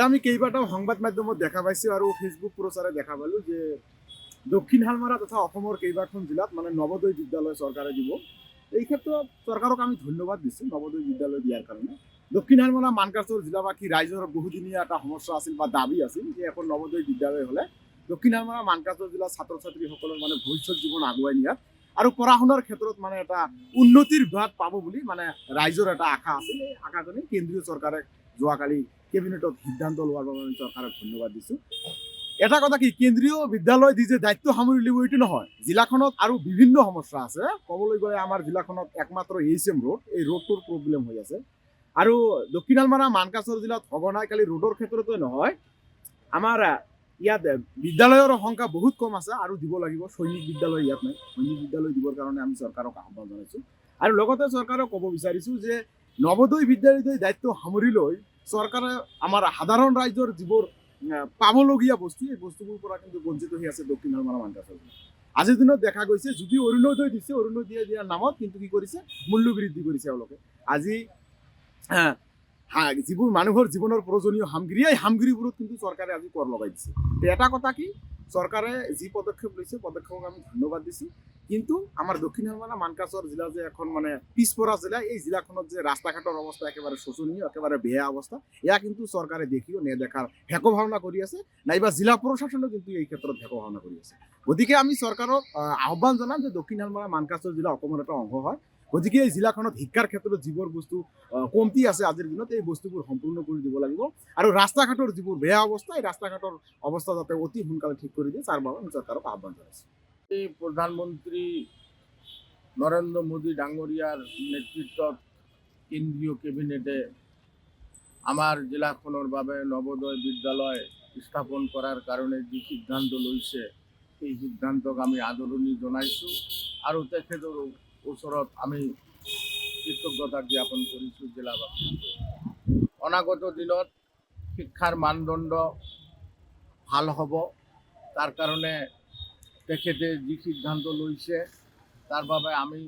আমি কেইবাটাও সংবাদ মাধ্যমত দেখা পাইছোঁ আৰু ফেচবুক প্ৰচাৰে দেখা পালোঁ যে দক্ষিণ হালমাৰা তথা অসমৰ কেইবাখন জিলাত মানে নৱোদয় বিদ্যালয় চৰকাৰে দিব। এই ক্ষেত্ৰত চৰকাৰক আমি ধন্যবাদ দিছোঁ নৱোদয় বিদ্যালয় দিয়াৰ কাৰণে। দক্ষিণ হালমাৰা মানকাছৰ জিলাবাসী ৰাইজৰ বহুদিনীয়া এটা সমস্যা আছিল বা দাবী আছিল যে এখন নৱোদয় বিদ্যালয় হ'লে দক্ষিণ হালমাৰা মানকাছৰ জিলাৰ ছাত্ৰ ছাত্ৰীসকলৰ মানে ভৱিষ্যত জীৱন আগুৱাই নিয়াত আৰু পঢ়া শুনাৰ ক্ষেত্ৰত মানে এটা উন্নতিৰ বাট পাব বুলি মানে ৰাইজৰ এটা আশা আছিল। এই আশাজনী কেন্দ্ৰীয় চৰকাৰে যোৱাকালি কেবিনেটত সিদ্ধান্ত লোৱাৰ বাবে আমি চৰকাৰক ধন্যবাদ দিছোঁ। এটা কথা কি, কেন্দ্ৰীয় বিদ্যালয় দি যে দায়িত্ব সামৰি ল'ব এইটো নহয়, জিলাখনত আৰু বিভিন্ন সমস্যা আছে। ক'বলৈ গ'লে আমাৰ জিলাখনত একমাত্ৰ HM ৰোড, এই ৰোডটোৰ প্ৰব্লেম হৈ আছে। আৰু দক্ষিণ হালমাৰা মানকাছৰ জিলাত সঘনাই খালি ৰোডৰ ক্ষেত্ৰতে নহয়, আমাৰ ইয়াত বিদ্যালয়ৰ সংখ্যা বহুত কম আছে আৰু দিব লাগিব। সৈনিক বিদ্যালয় ইয়াত নাই, সৈনিক বিদ্যালয় দিবৰ কাৰণে আমি চৰকাৰক আহ্বান জনাইছোঁ। আৰু লগতে চৰকাৰক ক'ব বিচাৰিছোঁ যে নৱোদয় বিদ্যালয়ৰ দায়িত্ব সামৰি লৈ চৰকাৰে আমাৰ সাধাৰণ ৰাইজৰ যিবোৰ পাবলগীয়া বস্তু, এই বস্তুবোৰৰ পৰা কিন্তু বঞ্চিত হৈ আছে দক্ষিণ হালমাৰা মানকাছৰ জিলা। আজিৰ দিনত দেখা গৈছে যদি অৰুণোদয় দিছে, অৰুণোদয় দিয়াৰ নামত কিন্তু কি কৰিছে, মূল্য বৃদ্ধি কৰিছে এওঁলোকে। আজি যিবোৰ মানুহৰ জীৱনৰ প্ৰয়োজনীয় সামগ্ৰী, এই সামগ্ৰীবোৰত কিন্তু চৰকাৰে আজি কৰ লগাই দিছে। এটা কথা কি, চৰকাৰে যি পদক্ষেপ লৈছে পদক্ষেপক আমি ধন্যবাদ দিছোঁ। কিন্তু আমাৰ দক্ষিণ হালমাৰা মানকাছৰ জিলা যে এখন মানে পিছপৰা জিলা, এই জিলাখনত যে ৰাস্তা ঘাটৰ অৱস্থা একেবাৰে শোচনীয়, একেবাৰে বেয়া অৱস্থা, এয়া কিন্তু চৰকাৰে দেখিও নেদেখাৰ ভেক ভাওনা কৰি আছে, নাইবা জিলা প্ৰশাসনেও কিন্তু এই ক্ষেত্ৰত ভেক ভাওনা কৰি আছে। গতিকে আমি চৰকাৰক আহ্বান জনাম যে দক্ষিণ হালমাৰা মানকাছৰ জিলা অসমৰ এটা অংশ হয়। গতিকে এই জিলাখনত শিক্ষাৰ ক্ষেত্ৰত যিবোৰ বস্তু কমতি আছে আজিৰ দিনত, এই বস্তুবোৰ সম্পূৰ্ণ কৰি দিব লাগিব। আৰু ৰাস্তা ঘাটৰ যিবোৰ বেয়া অৱস্থা, এই ৰাস্তা ঘাটৰ অৱস্থা যাতে অতি সোনকালে ঠিক কৰি দিয়ে, তাৰ বাবে আমি চৰকাৰক আহ্বান জনাইছোঁ। এই প্ৰধানমন্ত্ৰী নৰেন্দ্ৰ মোদী ডাঙৰীয়াৰ নেতৃত্বত কেন্দ্ৰীয় কেবিনেটে আমাৰ জিলাখনৰ বাবে নৱোদয় বিদ্যালয় স্থাপন কৰাৰ কাৰণে যি সিদ্ধান্ত লৈছে, সেই সিদ্ধান্তক আমি আদৰণি জনাইছোঁ আৰু তেখেতৰ ওচৰত আমি কৃতজ্ঞতা জ্ঞাপন কৰিছোঁ জিলাবাসী। অনাগত দিনত শিক্ষাৰ মানদণ্ড ভাল হ'ব, তাৰ কাৰণে তেখেতে যি সিদ্ধান্ত লৈছে তাৰ বাবে আমি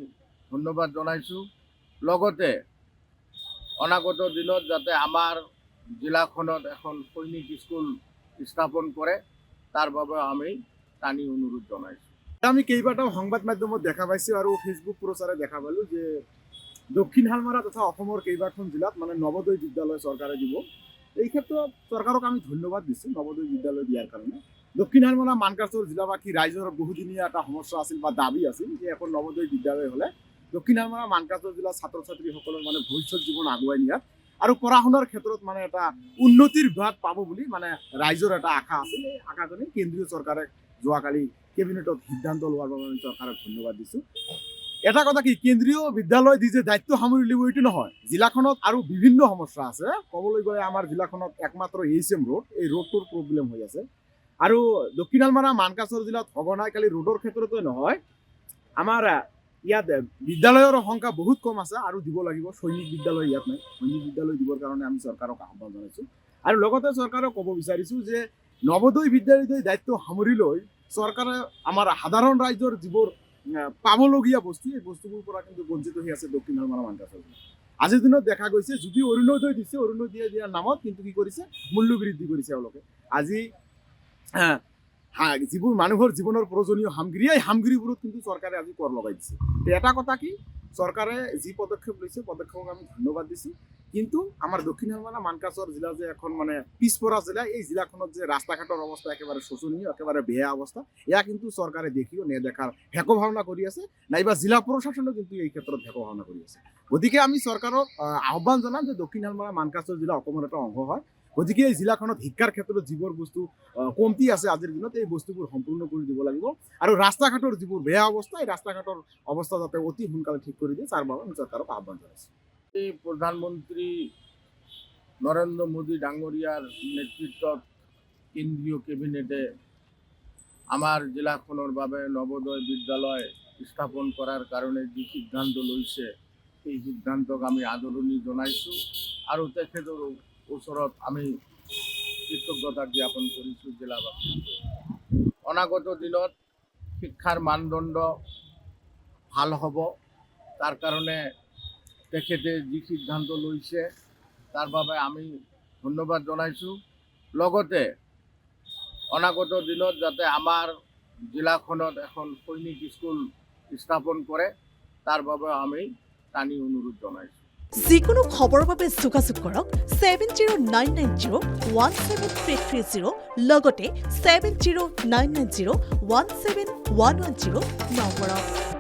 ধন্যবাদ জনাইছোঁ। লগতে অনাগত দিনত যাতে আমাৰ জিলাখনত এখন সৈনিক স্কুল স্থাপন কৰে, তাৰ বাবে আমি টানি অনুৰোধ জনাইছোঁ। আমি কেইবাটাও সংবাদ মাধ্যমত দেখা পাইছোঁ আৰু ফেচবুক প্ৰচাৰে দেখা পালোঁ যে দক্ষিণ হালমাৰা তথা অসমৰ কেইবাখন জিলাত মানে নৱোদয় বিদ্যালয় চৰকাৰে দিব। এই ক্ষেত্ৰত চৰকাৰক আমি ধন্যবাদ দিছোঁ নৱোদয় বিদ্যালয় দিয়াৰ কাৰণে। দক্ষিণ হালমাৰা মানকাছৰ জিলাবাসী ৰাইজৰ বহুদিনীয়া এটা সমস্যা আছিল বা দাবী আছিল যে এখন নৱোদয় বিদ্যালয় হ'লে দক্ষিণ হালমাৰা মানকাছৰ জিলাৰ ছাত্ৰ ছাত্ৰীসকলৰ মানে ভৱিষ্যত জীৱন আগুৱাই নিয়াত আৰু পঢ়া শুনাৰ ক্ষেত্ৰত মানে এটা উন্নতিৰ বাট পাব বুলি মানে ৰাইজৰ এটা আশা আছিল। এই আশাজনী কেন্দ্ৰীয় চৰকাৰে যোৱাকালি কেবিনেটত সিদ্ধান্ত লোৱাৰ বাবে আমি চৰকাৰক ধন্যবাদ দিছোঁ। এটা কথা কি, কেন্দ্ৰীয় বিদ্যালয় দি যে দায়িত্ব সামৰি ল'ব এইটো নহয়, জিলাখনত আৰু বিভিন্ন সমস্যা আছে। ক'বলৈ গ'লে আমাৰ জিলাখনত একমাত্ৰ HM ৰোড, এই ৰোডটোৰ প্ৰব্লেম হৈ আছে। আৰু দক্ষিণ হালমাৰা মানকাছৰ জিলাত সঘনাই খালি ৰোডৰ ক্ষেত্ৰতে নহয়, আমাৰ ইয়াত বিদ্যালয়ৰ সংখ্যা বহুত কম আছে আৰু দিব লাগিব। সৈনিক বিদ্যালয় ইয়াত নাই, সৈনিক বিদ্যালয় দিবৰ কাৰণে আমি চৰকাৰক আহ্বান জনাইছোঁ। আৰু লগতে চৰকাৰক ক'ব বিচাৰিছোঁ যে নৱোদয় বিদ্যালয়ৰ দায়িত্ব সামৰি লৈ চৰকাৰে আমাৰ সাধাৰণ ৰাইজৰ যিবোৰ পাবলগীয়া বস্তু, এই বস্তুবোৰৰ পৰা কিন্তু বঞ্চিত হৈ আছে দক্ষিণ হালমাৰা মানকাছৰ জিলা। আজিৰ দিনত দেখা গৈছে যদি অৰুণোদয় দিছে, অৰুণোদয় দিয়াৰ নামত কিন্তু কি কৰিছে, মূল্য বৃদ্ধি কৰিছে এওঁলোকে। আজি যিবোৰ মানুহৰ জীৱনৰ প্ৰয়োজনীয় সামগ্ৰী, এই সামগ্ৰীবোৰত কিন্তু চৰকাৰে আজি কৰ লগাই দিছে। এটা কথা কি, চৰকাৰে যি পদক্ষেপ লৈছে পদক্ষেপক আমি ধন্যবাদ দিছোঁ। কিন্তু আমাৰ দক্ষিণ হালমাৰা মানকাছৰ জিলা যে এখন মানে পিছপৰা জিলা, এই জিলাখনত যে ৰাস্তা ঘাটৰ অৱস্থা একেবাৰে শোচনীয়, একেবাৰে বেয়া অৱস্থা, এয়া কিন্তু চৰকাৰে দেখিও নেদেখাৰ ভেক ভাওনা কৰি আছে, নাইবা জিলা প্ৰশাসনেও কিন্তু এই ক্ষেত্ৰত ভেক ভাওনা কৰি আছে। গতিকে আমি চৰকাৰক আহ্বান জনাম যে দক্ষিণ হালমাৰা মানকাছৰ জিলা অসমৰ এটা অংশ হয়। গতিকে এই জিলাখনত শিক্ষাৰ ক্ষেত্ৰত যিবোৰ বস্তু কমতি আছে আজিৰ দিনত, এই বস্তুবোৰ সম্পূৰ্ণ কৰি দিব লাগিব। আৰু ৰাস্তা ঘাটৰ যিবোৰ বেয়া অৱস্থা, এই ৰাস্তা ঘাটৰ অৱস্থা যাতে অতি সোনকালে ঠিক কৰি দিয়ে, তাৰ বাবে আমি চৰকাৰক আহ্বান জনাইছোঁ। এই প্ৰধানমন্ত্ৰী নৰেন্দ্ৰ মোদী ডাঙৰীয়াৰ নেতৃত্বত কেন্দ্ৰীয় কেবিনেটে আমাৰ জিলাখনৰ বাবে নৱোদয় বিদ্যালয় স্থাপন কৰাৰ কাৰণে যি সিদ্ধান্ত লৈছে, সেই সিদ্ধান্তক আমি আদৰণি জনাইছোঁ আৰু তেখেতৰ ওচৰত আমি কৃতজ্ঞতা জ্ঞাপন কৰিছোঁ জিলাবাসী। অনাগত দিনত শিক্ষাৰ মানদণ্ড ভাল হ'ব, তাৰ কাৰণে তেখেতে যি সিদ্ধান্ত লৈছে তাৰ বাবে আমি ধন্যবাদ জনাইছোঁ। লগতে অনাগত দিনত যাতে আমাৰ জিলাখনত এখন সৈনিক স্কুল স্থাপন কৰে তাৰ বাবে আমি টানি অনুৰোধ জনাইছোঁ। যিকোনো খবৰৰ বাবে যোগাযোগ কৰক 7099017330 লগতে 7099017110 নম্বৰত।